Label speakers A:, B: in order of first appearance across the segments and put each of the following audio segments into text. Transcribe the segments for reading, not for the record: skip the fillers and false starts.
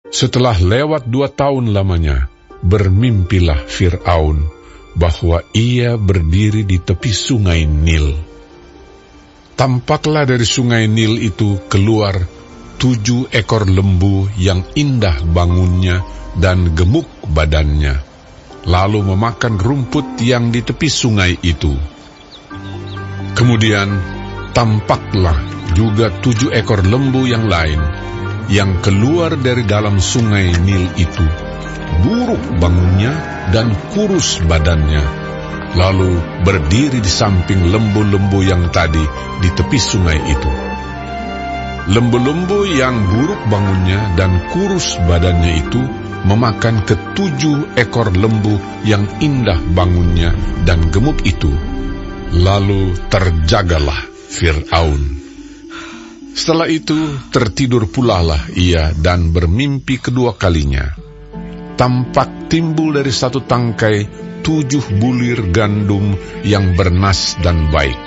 A: Setelah lewat 2 tahun lamanya, bermimpilah Fir'aun bahwa ia berdiri di tepi sungai Nil. Tampaklah dari sungai Nil itu keluar 7 ekor lembu yang indah bangunnya dan gemuk badannya, lalu memakan rumput yang di tepi sungai itu. Kemudian tampaklah juga 7 ekor lembu yang lain yang keluar dari dalam sungai Nil itu, buruk bangunnya dan kurus badannya, lalu berdiri di samping lembu-lembu yang tadi di tepi sungai itu. Lembu-lembu yang buruk bangunnya dan kurus badannya itu memakan ke-7 ekor lembu yang indah bangunnya dan gemuk itu. Lalu terjagalah Fir'aun. Setelah itu tertidur pulalah ia dan bermimpi kedua kalinya. Tampak timbul dari satu tangkai 7 bulir gandum yang bernas dan baik.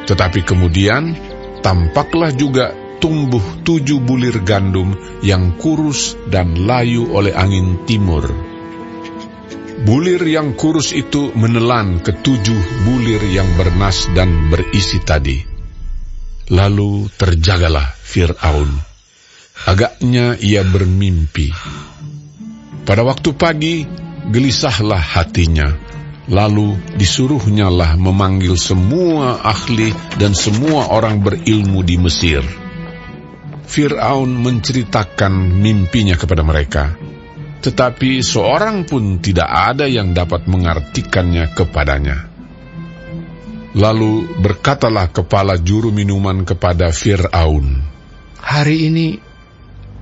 A: Tetapi kemudian tampaklah juga tumbuh 7 bulir gandum yang kurus dan layu oleh angin timur. Bulir yang kurus itu menelan ke-7 bulir yang bernas dan berisi tadi. Lalu terjagalah Fir'aun. Agaknya ia bermimpi. Pada waktu pagi, gelisahlah hatinya. Lalu disuruhnyalah memanggil semua ahli dan semua orang berilmu di Mesir. Fir'aun menceritakan mimpinya kepada mereka, tetapi seorang pun tidak ada yang dapat mengartikannya kepadanya. Lalu berkatalah kepala juru minuman kepada Fir'aun,
B: "Hari ini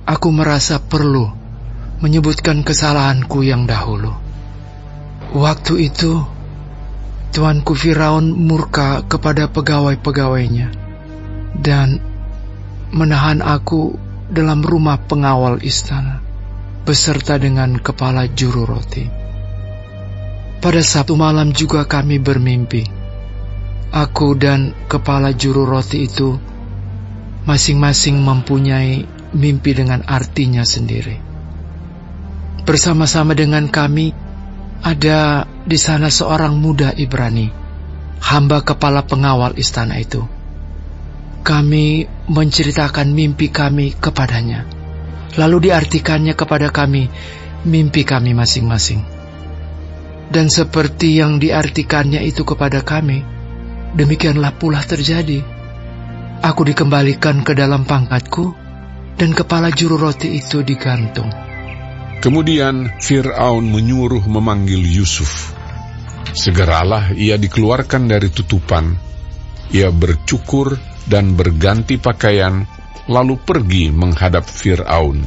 B: aku merasa perlu menyebutkan kesalahanku yang dahulu. Waktu itu tuanku Firaun murka kepada pegawai-pegawainya dan menahan aku dalam rumah pengawal istana beserta dengan kepala juru roti. Pada Sabtu malam juga kami bermimpi. Aku dan kepala juru roti itu masing-masing mempunyai mimpi dengan artinya sendiri. Bersama-sama dengan kami ada di sana seorang muda Ibrani, hamba kepala pengawal istana itu. Kami menceritakan mimpi kami kepadanya, lalu diartikannya kepada kami mimpi kami masing-masing. Dan seperti yang diartikannya itu kepada kami, demikianlah pula terjadi. Aku dikembalikan ke dalam pangkatku, dan kepala juru roti itu digantung."
A: Kemudian Fir'aun menyuruh memanggil Yusuf. Segeralah ia dikeluarkan dari tutupan. Ia bercukur dan berganti pakaian, lalu pergi menghadap Fir'aun.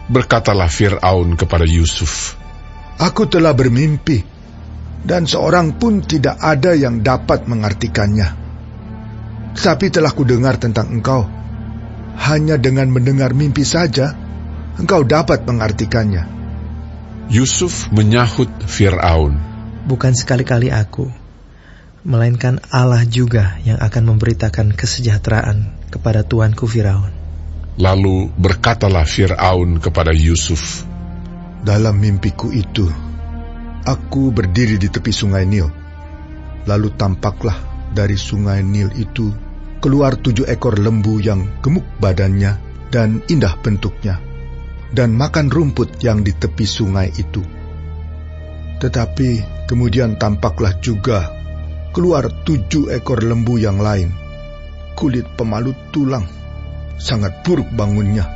A: Berkatalah Fir'aun kepada Yusuf,
C: "Aku telah bermimpi, dan seorang pun tidak ada yang dapat mengartikannya. Tetapi telah kudengar tentang engkau. Hanya dengan mendengar mimpi saja, engkau dapat mengartikannya."
A: Yusuf menyahut Fir'aun,
D: "Bukan sekali-kali aku, melainkan Allah juga yang akan memberitakan kesejahteraan kepada tuanku Firaun."
A: Lalu berkatalah Fir'aun kepada Yusuf,
C: "Dalam mimpiku itu, aku berdiri di tepi sungai Nil. Lalu tampaklah dari sungai Nil itu keluar 7 ekor lembu yang gemuk badannya dan indah bentuknya, dan makan rumput yang di tepi sungai itu. Tetapi kemudian tampaklah juga keluar 7 ekor lembu yang lain, kulit pemalut tulang, sangat buruk bangunnya,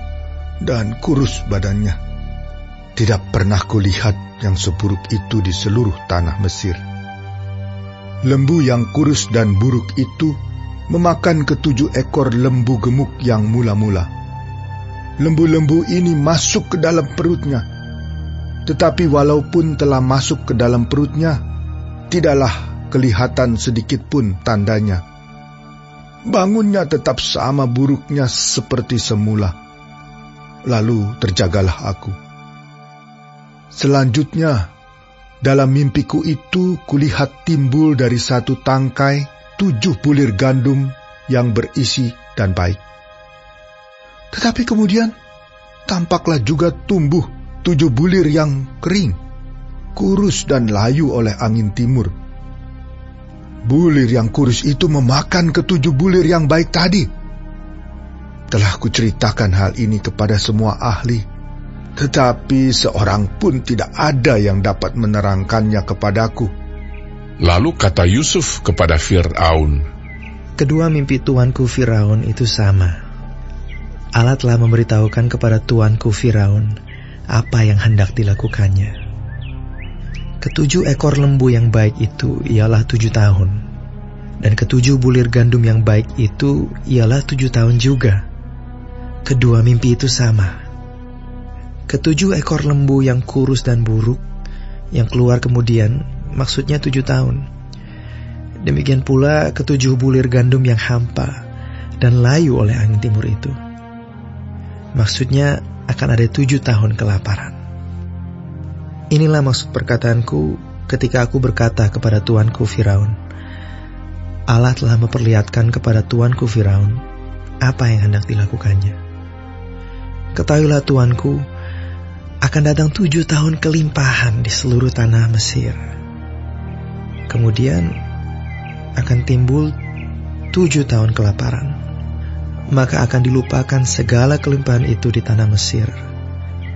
C: dan kurus badannya. Tidak pernah kulihat yang seburuk itu di seluruh tanah Mesir. Lembu yang kurus dan buruk itu memakan ke-7 ekor lembu gemuk yang mula-mula. Lembu-lembu ini masuk ke dalam perutnya, tetapi walaupun telah masuk ke dalam perutnya, tidaklah kelihatan sedikit pun tandanya. Bangunnya tetap sama buruknya seperti semula. Lalu terjagalah aku. Selanjutnya, dalam mimpiku itu kulihat timbul dari satu tangkai 7 bulir gandum yang berisi dan baik. Tetapi kemudian tampaklah juga tumbuh 7 bulir yang kering, kurus dan layu oleh angin timur. Bulir yang kurus itu memakan ke-7 bulir yang baik tadi. Telah kuceritakan hal ini kepada semua ahli, tetapi seorang pun tidak ada yang dapat menerangkannya kepadaku.
A: Lalu kata Yusuf kepada Fir'aun,
D: kedua mimpi tuanku Firaun itu sama. Allah telah memberitahukan kepada tuanku Firaun apa yang hendak dilakukannya. Ke-7 ekor lembu yang baik itu ialah 7 tahun, dan ke-7 bulir gandum yang baik itu ialah 7 tahun juga. Kedua mimpi itu sama. Ke-7 ekor lembu yang kurus dan buruk, yang keluar kemudian, maksudnya 7 tahun. Demikian pula ke-7 bulir gandum yang hampa dan layu oleh angin timur itu. Maksudnya akan ada 7 tahun kelaparan. Inilah maksud perkataanku ketika aku berkata kepada tuanku Firaun, Allah telah memperlihatkan kepada tuanku Firaun apa yang hendak dilakukannya. Ketahuilah tuanku, akan datang 7 tahun kelimpahan di seluruh tanah Mesir. Kemudian akan timbul 7 tahun kelaparan. Maka akan dilupakan segala kelimpahan itu di tanah Mesir,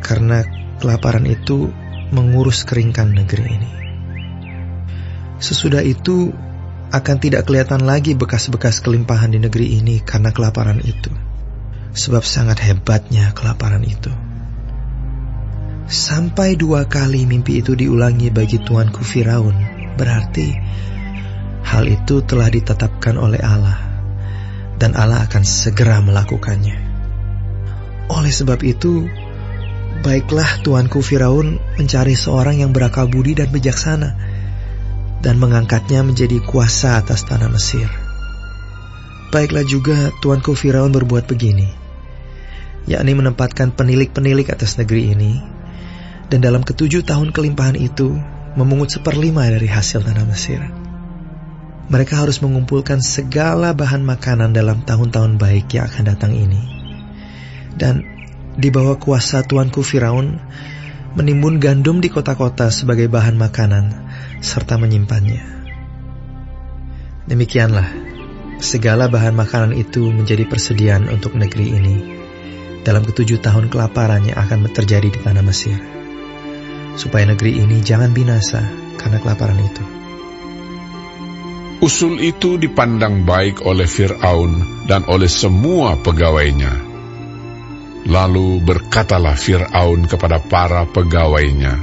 D: karena kelaparan itu mengurus keringkan negeri ini. Sesudah itu akan tidak kelihatan lagi bekas-bekas kelimpahan di negeri ini karena kelaparan itu, sebab sangat hebatnya kelaparan itu. Sampai 2 kali mimpi itu diulangi bagi tuanku Firaun, berarti hal itu telah ditetapkan oleh Allah, dan Allah akan segera melakukannya. Oleh sebab itu, baiklah tuanku Firaun mencari seorang yang berakal budi dan bijaksana, dan mengangkatnya menjadi kuasa atas tanah Mesir. Baiklah juga tuanku Firaun berbuat begini, yakni menempatkan penilik-penilik atas negeri ini, dan dalam ke-7 tahun kelimpahan itu memungut 1/5 dari hasil tanah Mesir. Mereka harus mengumpulkan segala bahan makanan dalam tahun-tahun baik yang akan datang ini, dan di bawah kuasa tuanku Firaun menimbun gandum di kota-kota sebagai bahan makanan serta menyimpannya. Demikianlah segala bahan makanan itu menjadi persediaan untuk negeri ini dalam ke-7 tahun kelaparan yang akan terjadi di tanah Mesir, supaya negeri ini jangan binasa karena kelaparan itu.
A: Usul itu dipandang baik oleh Fir'aun dan oleh semua pegawainya. Lalu berkatalah Fir'aun kepada para pegawainya,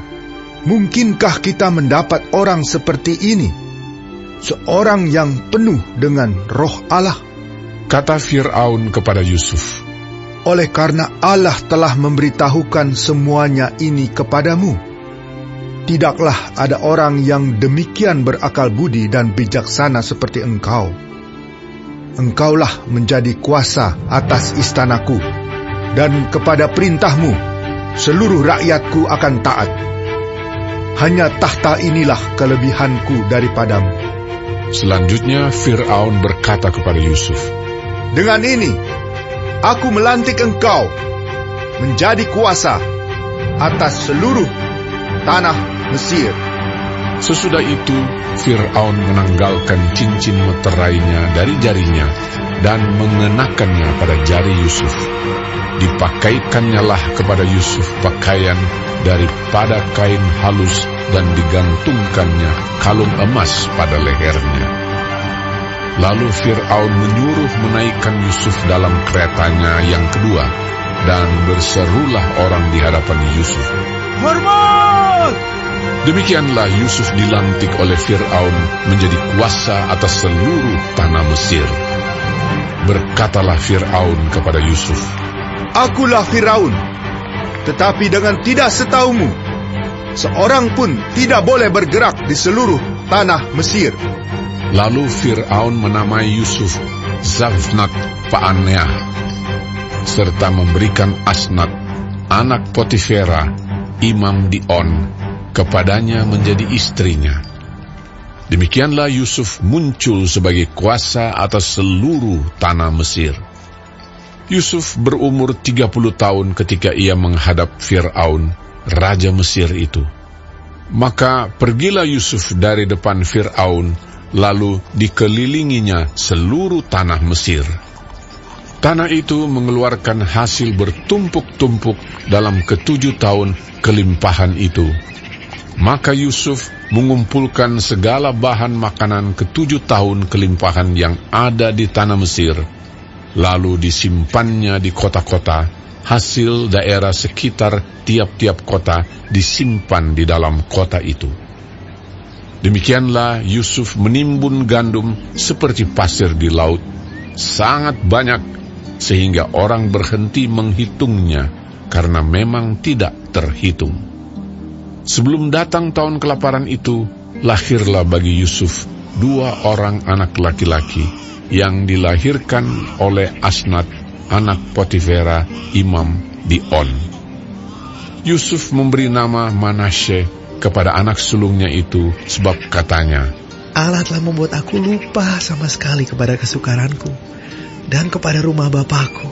C: Mungkinkah kita mendapat orang seperti ini, seorang yang penuh dengan roh Allah?
A: Kata Fir'aun kepada Yusuf,
C: Oleh karena Allah telah memberitahukan semuanya ini kepadamu, tidaklah ada orang yang demikian berakal budi dan bijaksana seperti engkau. Engkaulah menjadi kuasa atas istanaku, dan kepada perintahmu seluruh rakyatku akan taat. Hanya tahta inilah kelebihanku daripadamu.
A: Selanjutnya Fir'aun berkata kepada Yusuf,
C: Dengan ini aku melantik engkau menjadi kuasa atas seluruh tanah Mesir.
A: Sesudah itu Fir'aun menanggalkan cincin meterainya dari jarinya dan mengenakannya pada jari Yusuf. Dipakaikannya lah kepada Yusuf pakaian daripada kain halus dan digantungkannya kalung emas pada lehernya. Lalu Fir'aun menyuruh menaikkan Yusuf dalam keretanya yang kedua, dan berserulah orang di hadapan Yusuf, Hormat! Demikianlah Yusuf dilantik oleh Fir'aun menjadi kuasa atas seluruh tanah Mesir. Berkatalah Fir'aun kepada Yusuf,
C: Akulah Firaun, tetapi dengan tidak setaumu, seorang pun tidak boleh bergerak di seluruh tanah Mesir.
A: Lalu Fir'aun menamai Yusuf Zafnat Paaneah, serta memberikan Asnat, anak Potifera, imam di On, kepadanya menjadi istrinya. Demikianlah Yusuf muncul sebagai kuasa atas seluruh tanah Mesir. Yusuf berumur 30 tahun ketika ia menghadap Fir'aun, raja Mesir itu. Maka pergilah Yusuf dari depan Fir'aun, lalu dikelilinginya seluruh tanah Mesir. Tanah itu mengeluarkan hasil bertumpuk-tumpuk dalam ke-7 tahun kelimpahan itu. Maka Yusuf mengumpulkan segala bahan makanan ke-7 tahun kelimpahan yang ada di tanah Mesir, lalu disimpannya di kota-kota. Hasil daerah sekitar tiap-tiap kota disimpan di dalam kota itu. Demikianlah Yusuf menimbun gandum seperti pasir di laut, sangat banyak, sehingga orang berhenti menghitungnya, karena memang tidak terhitung. Sebelum datang tahun kelaparan itu, lahirlah bagi Yusuf 2 orang anak laki-laki yang dilahirkan oleh Asnat, anak Potifera, imam di On. Yusuf memberi nama Manasye kepada anak sulungnya itu, sebab katanya,
D: Allah telah membuat aku lupa sama sekali kepada kesukaranku dan kepada rumah bapakku.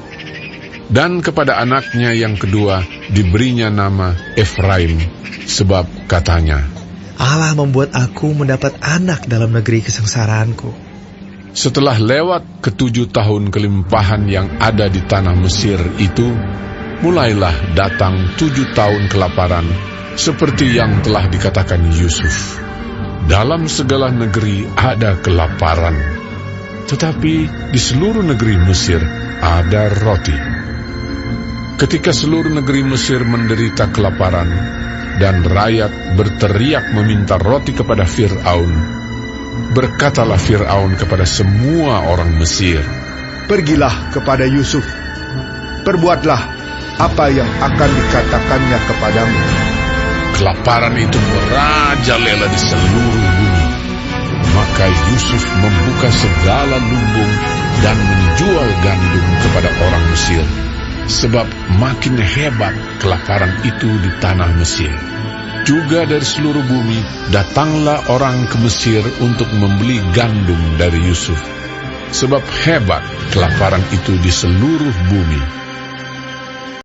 A: Dan kepada anaknya yang kedua diberinya nama Efraim, sebab katanya,
D: Allah membuat aku mendapat anak dalam negeri kesengsaraanku.
A: Setelah lewat ke-7 tahun kelimpahan yang ada di tanah Mesir itu, mulailah datang 7 tahun kelaparan, seperti yang telah dikatakan Yusuf. Dalam segala negeri ada kelaparan, tetapi di seluruh negeri Mesir ada roti. Ketika seluruh negeri Mesir menderita kelaparan, dan rakyat berteriak meminta roti kepada Fir'aun, berkatalah Fir'aun kepada semua orang Mesir,
C: Pergilah kepada Yusuf, perbuatlah apa yang akan dikatakannya kepadamu.
A: Kelaparan itu merajalela di seluruh bumi. Maka Yusuf membuka segala lumbung dan menjual gandum kepada orang Mesir, sebab makin hebat kelaparan itu di tanah Mesir. Juga dari seluruh bumi datanglah orang ke Mesir untuk membeli gandum dari Yusuf, sebab hebat kelaparan itu di seluruh bumi.